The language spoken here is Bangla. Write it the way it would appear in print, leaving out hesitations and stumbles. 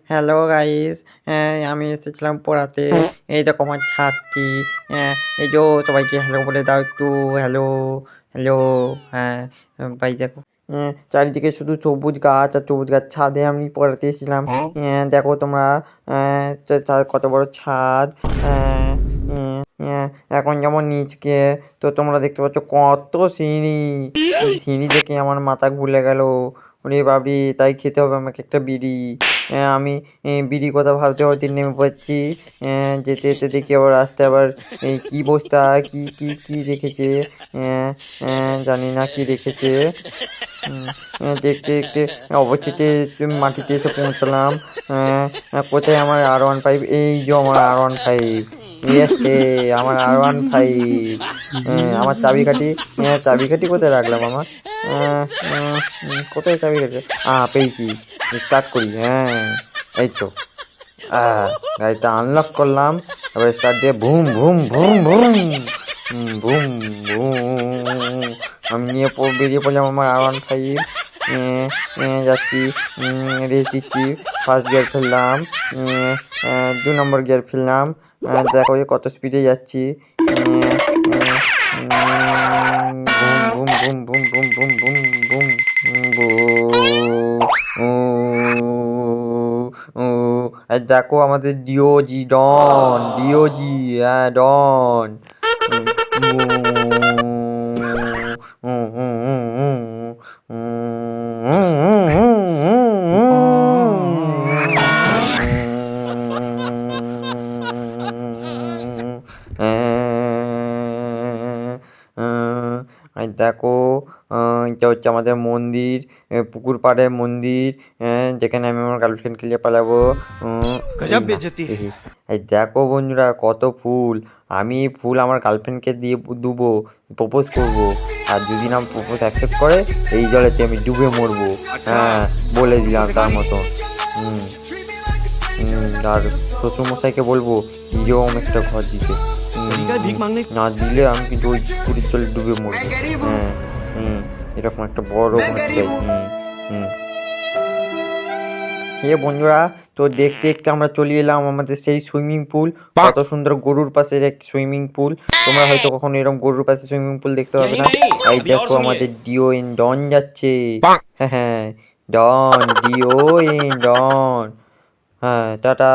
Hello guys. আমি এসেছিলাম পড়াতে। এই দেখো আমার ছাত্রী। এই যো সবাইকে হ্যালো বলে দাও একটু। Hello, hello. হ্যাঁ, ভাই দেখো। চারিদিকে শুধু সবুজ গাছ আর সবুজ গাছ। ছাদে আমি পড়াতে এসেছিলাম। দেখো তোমরা, কত বড় ছাদ। এখন যেমন নিচকে তো তোমরা দেখতে পাচ্ছ কত সিঁড়ি। সিঁড়ি দেখে আমার মাথা ঘুরে গেল। ওরে বাবরি, তাই খেতে হবে আমাকে একটা বিড়ি। আমি বিড়ি কথা ভাবতে ভাবতে নেমে পড়ছি। যেতে যেতে দেখি আবার রাস্তায় আবার কি বস্তা, কি কি কি রেখেছে। জানি না কি রেখেছে। দেখতে দেখতে অবশেষে মাটিতে এসে পৌঁছালাম। কোথায় আমার R15? এই যে আমার R15। আমার R15। আমার চাবিকাঠি। চাবিকাঠি কোথায় রাখলাম আমার? কোথায় চাবিকাঠি? পেয়েছি। স্টার্ট করি। এই তো। গাড়িটা আনলক করলাম। এবার স্টার্ট দিয়ে ভুম ভুম ভুম ভুম ভুম ভুম আমি নিয়ে বেরিয়ে পড়লাম আমার R15। যাচ্ছি, রেস দিচ্ছি। ফার্স্ট গিয়ার ফেললাম, 2 নম্বর গিয়ার ফেললাম। দেখো কত স্পিডে যাচ্ছি। Boom boom boom boom boom boom boom boom. দেখো আমাদের ডিওজি ডন, ডিওজি, ডন। দেখো, এটা হচ্ছে আমাদের মন্দির, পুকুর পাড়ের মন্দির, যেখানে আমি আমার গার্লফ্রেন্ডকে নিয়ে পালাবো। এই দেখো বন্ধুরা কত ফুল। আমি ফুল আমার গার্লফ্রেন্ডকে দিয়ে দেবো, প্রপোজ করবো। আর যদি না প্রপোজ অ্যাকসেপ্ট করে এই জলেতে আমি ডুবে মরবো। বলে দিলাম তার মতো। আর শ্বশুরমশাইকে বলবো এরকম একটা ঘর দিতে। না দিলে আমি কিন্তু ওই পুরীর জলে ডুবে মরবো। এরকম একটা বড় ঘর চাই। বন্ধুরা, তো দেখতে দেখতে আমরা চলে এলাম আমাদের সেই সুইমিং পুল। কত সুন্দর গরুর পাশের এক সুইমিং পুল। তোমরা হয়তো কখনো এরকম গরুর পাশে সুইমিং পুল দেখতে পাবে না। এই দেখো আমাদের ডিও ইন ডন যাচ্ছে। হ্যাঁ, ডন, ডিও ইন ডন। টাটা।